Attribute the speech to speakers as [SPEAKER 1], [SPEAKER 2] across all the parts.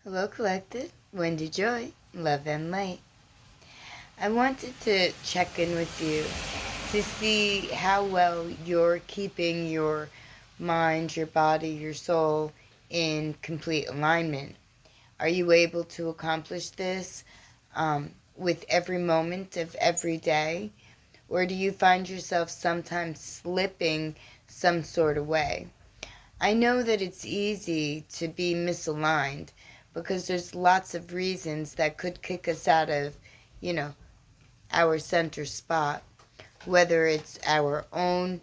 [SPEAKER 1] Hello, Collective. Wendy Joy, Love and Light. I wanted to check in with you to see how well you're keeping your mind, your body, your soul in complete alignment. Are you able to accomplish this with every moment of every day? Or do you find yourself sometimes slipping some sort of way? I know that it's easy to be misaligned because there's lots of reasons that could kick us out of, our center spot, whether it's our own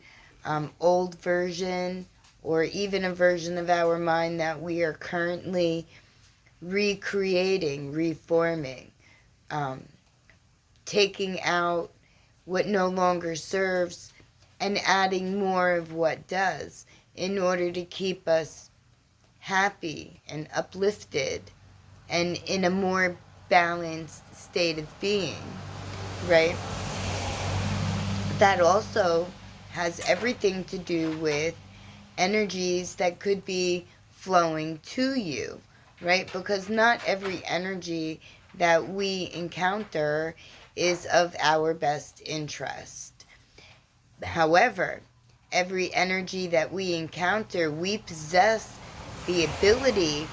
[SPEAKER 1] old version or even a version of our mind that we are currently recreating, reforming, um, taking out what no longer serves and adding more of what does in order to keep us happy and uplifted and in a more balanced state of being, right? That also has everything to do with energies that could be flowing to you, right? Because not every energy that we encounter is of our best interest. However, every energy that we encounter, we possess the ability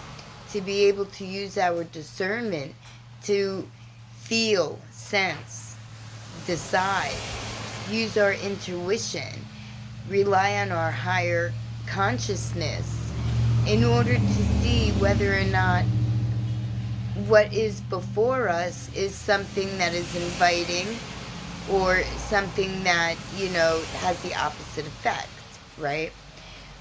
[SPEAKER 1] to be able to use our discernment to feel, sense, decide, use our intuition, rely on our higher consciousness in order to see whether or not what is before us is something that is inviting or something that, has the opposite effect, right?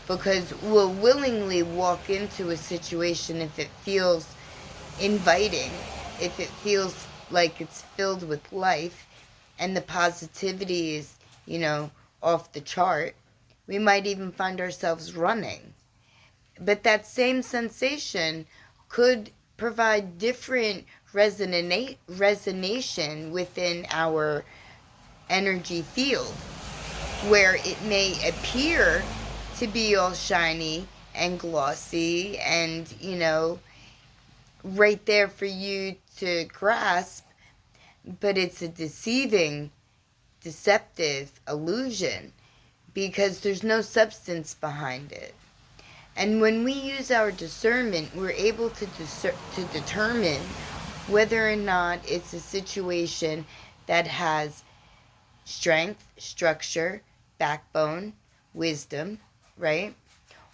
[SPEAKER 1] Because we'll willingly walk into a situation if it feels inviting, if it feels like it's filled with life and the positivity is, off the chart. We might even find ourselves running. But that same sensation could provide different resonation within our energy field, where it may appear to be all shiny and glossy and, right there for you to grasp, but it's a deceptive illusion because there's no substance behind it. And when we use our discernment, we're able to determine whether or not it's a situation that has strength, structure, backbone, wisdom, right?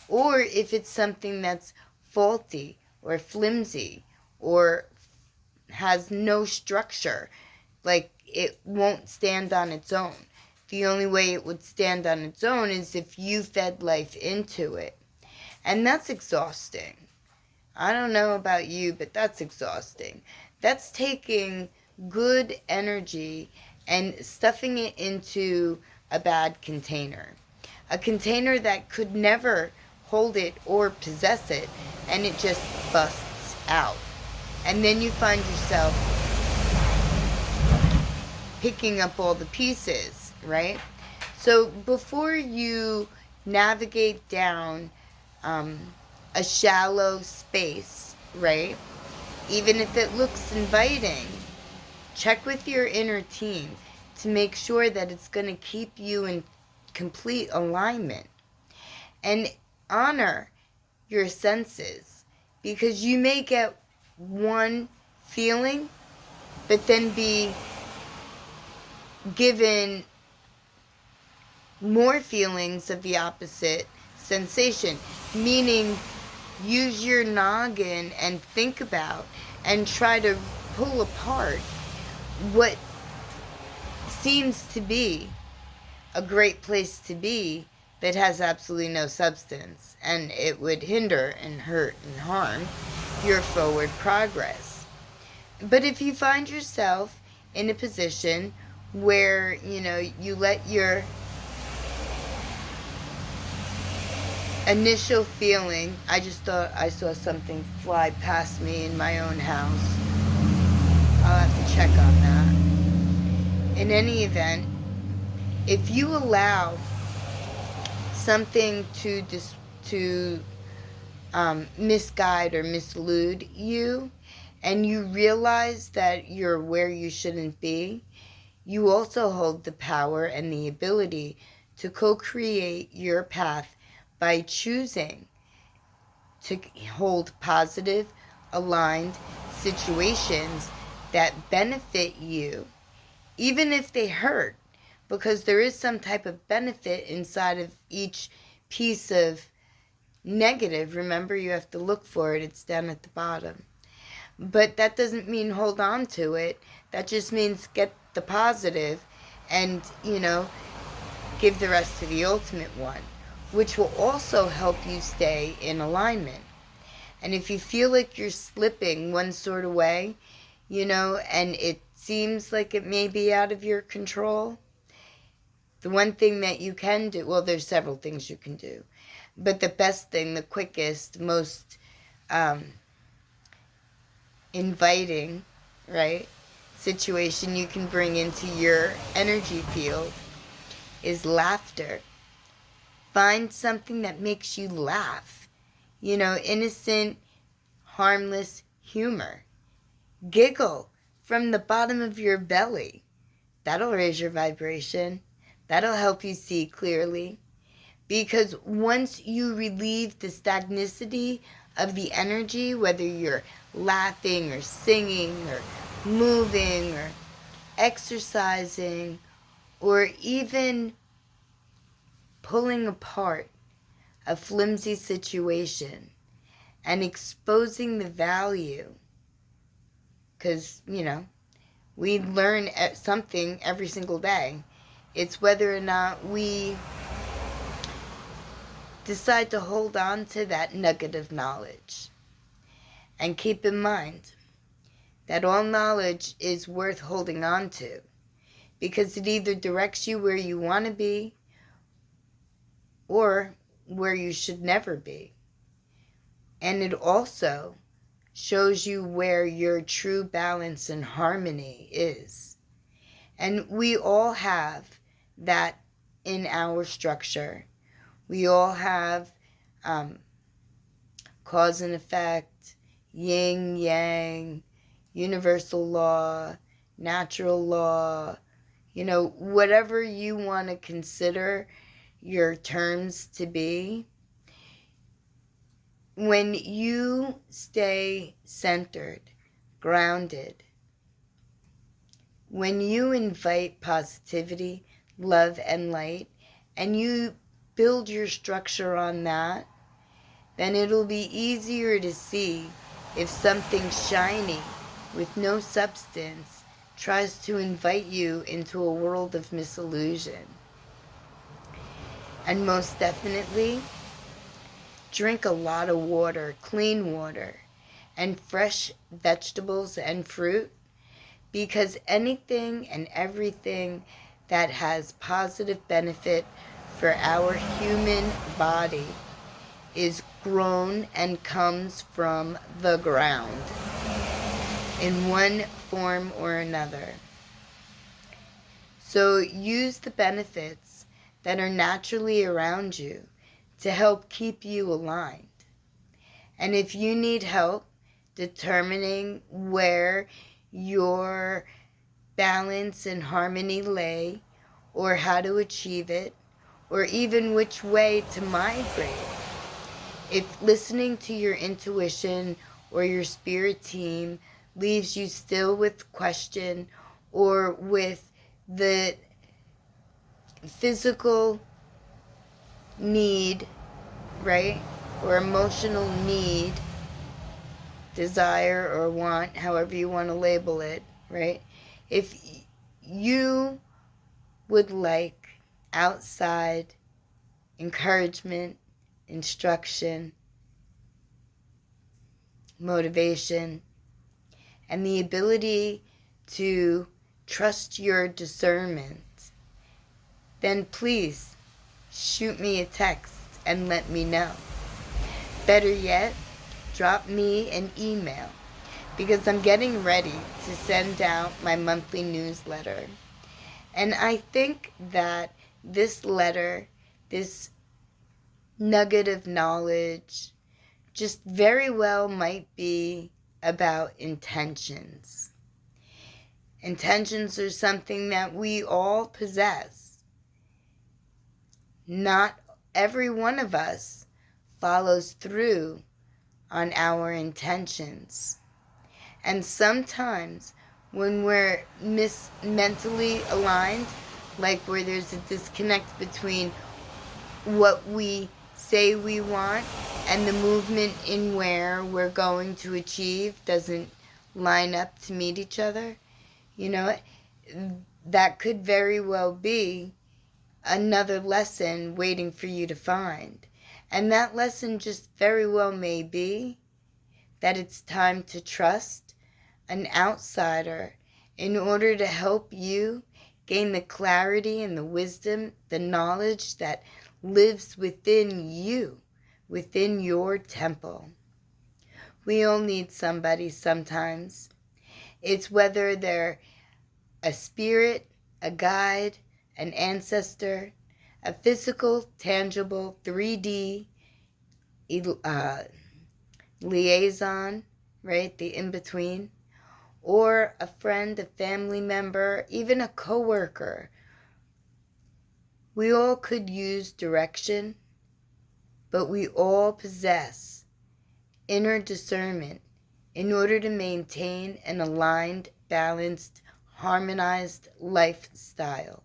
[SPEAKER 1] Or if it's something that's faulty or flimsy or has no structure, like it won't stand on its own. The only way it would stand on its own is if you fed life into it. And that's exhausting. I don't know about you, but that's exhausting. That's taking good energy and stuffing it into a bad container. A container that could never hold it or possess it, and it just busts out. And then you find yourself picking up all the pieces, right? So before you navigate down a shallow space, right? Even if it looks inviting, check with your inner team to make sure that it's going to keep you in complete alignment. And honor your senses, because you may get one feeling, but then be given more feelings of the opposite sensation, meaning use your noggin and think about and try to pull apart what seems to be a great place to be that has absolutely no substance, and it would hinder and hurt and harm your forward progress. But if you find yourself in a position where, you let your initial feeling, I just thought I saw something fly past me in my own house. I'll have to check on that. In any event, if you allow something to misguide or mislead you, and you realize that you're where you shouldn't be, you also hold the power and the ability to co-create your path by choosing to hold positive, aligned situations that benefit you, even if they hurt, because there is some type of benefit inside of each piece of negative. Remember, you have to look for it. It's down at the bottom. But that doesn't mean hold on to it. That just means get the positive and, give the rest to the ultimate one, which will also help you stay in alignment. And if you feel like you're slipping one sort of way, and it seems like it may be out of your control, the one thing that you can do, well, there's several things you can do, but the best thing, the quickest, most inviting, right, situation you can bring into your energy field is laughter. Find something that makes you laugh. Innocent, harmless humor. Giggle from the bottom of your belly. That'll raise your vibration. That'll help you see clearly. Because once you relieve the stagnicity of the energy, whether you're laughing or singing or moving or exercising or even pulling apart a flimsy situation and exposing the value, because, we learn something every single day. It's whether or not we decide to hold on to that nugget of knowledge. And keep in mind that all knowledge is worth holding on to, because it either directs you where you want to be or where you should never be. And it also shows you where your true balance and harmony is. And we all have that in our structure. We all have cause and effect, yin, yang, universal law, natural law, whatever you want to consider your terms to be. When you stay centered, grounded, when you invite positivity, love, and light, and you build your structure on that, then it'll be easier to see if something shiny with no substance tries to invite you into a world of misillusion. And most definitely, drink a lot of water, clean water, and fresh vegetables and fruit, because anything and everything that has positive benefit for our human body is grown and comes from the ground in one form or another. So use the benefits that are naturally around you to help keep you aligned. And if you need help determining where your balance and harmony lay, or how to achieve it, or even which way to migrate, if listening to your intuition or your spirit team leaves you still with question or with the physical need, right, or emotional need, desire or want, however you want to label it, right? If you would like outside encouragement, instruction, motivation, and the ability to trust your discernment, then please shoot me a text and let me know. Better yet, drop me an email, because I'm getting ready to send out my monthly newsletter. And I think that this letter, this nugget of knowledge, just very well might be about intentions. Intentions are something that we all possess. Not every one of us follows through on our intentions. And sometimes when we're mentally aligned, like where there's a disconnect between what we say we want and the movement in where we're going to achieve doesn't line up to meet each other, you know, that could very well be another lesson waiting for you to find. And that lesson just very well may be that it's time to trust an outsider in order to help you gain the clarity and the wisdom, the knowledge that lives within you, within your temple. We all need somebody sometimes. It's whether they're a spirit, a guide, an ancestor, a physical, tangible, 3D liaison, right, the in-between, or a friend, a family member, even a coworker. We all could use direction, but we all possess inner discernment in order to maintain an aligned, balanced, harmonized lifestyle,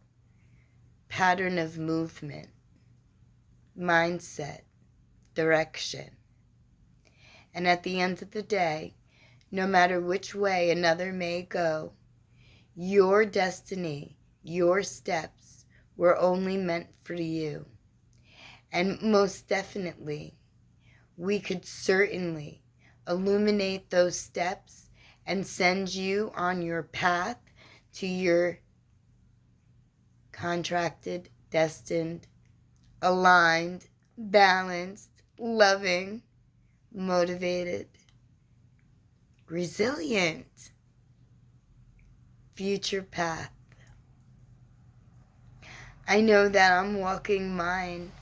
[SPEAKER 1] pattern of movement, mindset, direction. And at the end of the day, no matter which way another may go, your destiny, your steps were only meant for you. And most definitely, we could certainly illuminate those steps and send you on your path to your contracted, destined, aligned, balanced, loving, motivated, resilient future path. I know that I'm walking mine,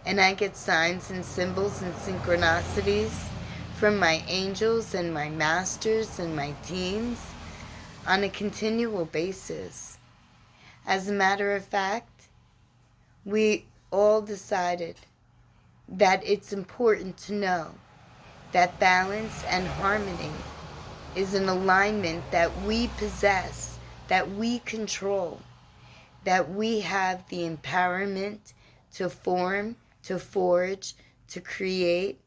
[SPEAKER 1] and I get signs and symbols and synchronicities from my angels and my masters and my teams on a continual basis. As a matter of fact, we all decided that it's important to know that balance and harmony is an alignment that we possess, that we control, that we have the empowerment to form, to forge, to create,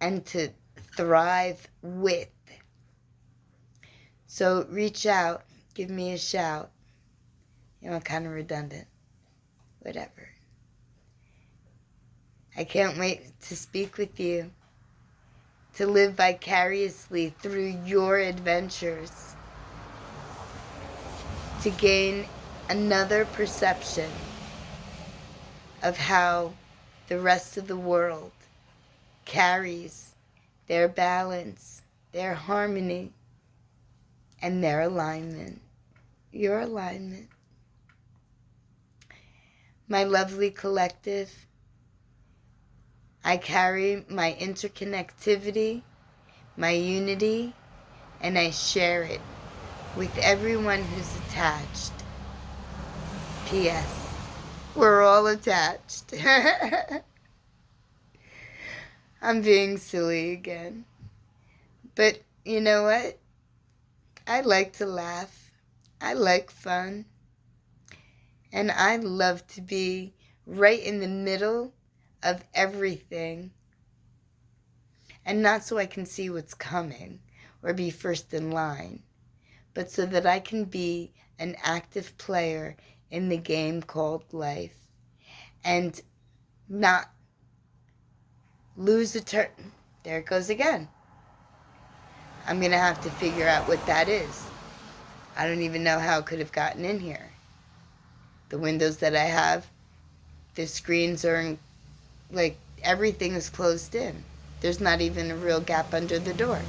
[SPEAKER 1] and to thrive with. So reach out, give me a shout. You know, kind of redundant. Whatever. I can't wait to speak with you, to live vicariously through your adventures, to gain another perception of how the rest of the world carries their balance, their harmony, and their alignment, your alignment. My lovely collective, I carry my interconnectivity, my unity, and I share it with everyone who's attached. P.S. We're all attached. I'm being silly again. But you know what? I like to laugh. I like fun. And I love to be right in the middle of everything. And not so I can see what's coming or be first in line, but so that I can be an active player in the game called life and not lose a turn. There it goes again. I'm going to have to figure out what that is. I don't even know how it could have gotten in here. The windows that I have, the screens are in, like, everything is closed in. There's not even a real gap under the door.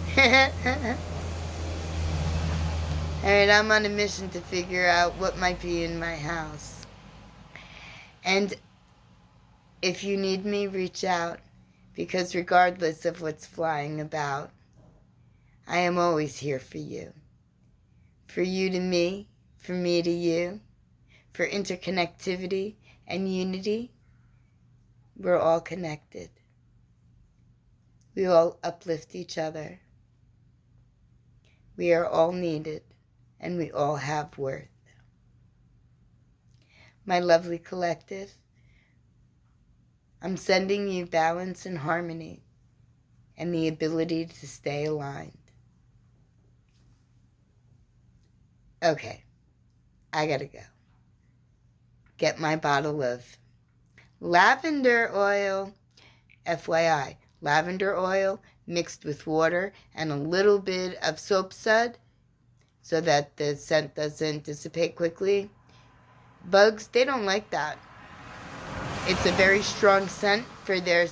[SPEAKER 1] Alright, I'm on a mission to figure out what might be in my house. And if you need me, reach out. because regardless of what's flying about, I am always here for you. For you to me, for me to you, for interconnectivity and unity. We're all connected. We all uplift each other. We are all needed, and we all have worth. My lovely collective, I'm sending you balance and harmony and the ability to stay aligned. Okay, I gotta go. Get my bottle of lavender oil, FYI, lavender oil mixed with water and a little bit of soap sud so that the scent doesn't dissipate quickly. Bugs, they don't like that. It's a very strong scent for their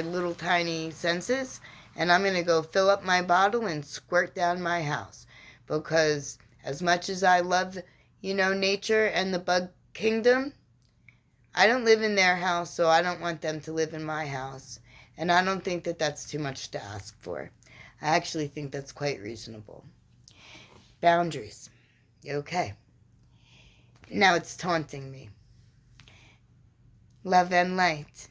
[SPEAKER 1] little tiny senses, and I'm going to go fill up my bottle and squirt down my house, because as much as I love, nature and the bug kingdom, I don't live in their house, so I don't want them to live in my house, and I don't think that that's too much to ask for. I actually think that's quite reasonable. Boundaries. Okay. Now it's taunting me. Love and light.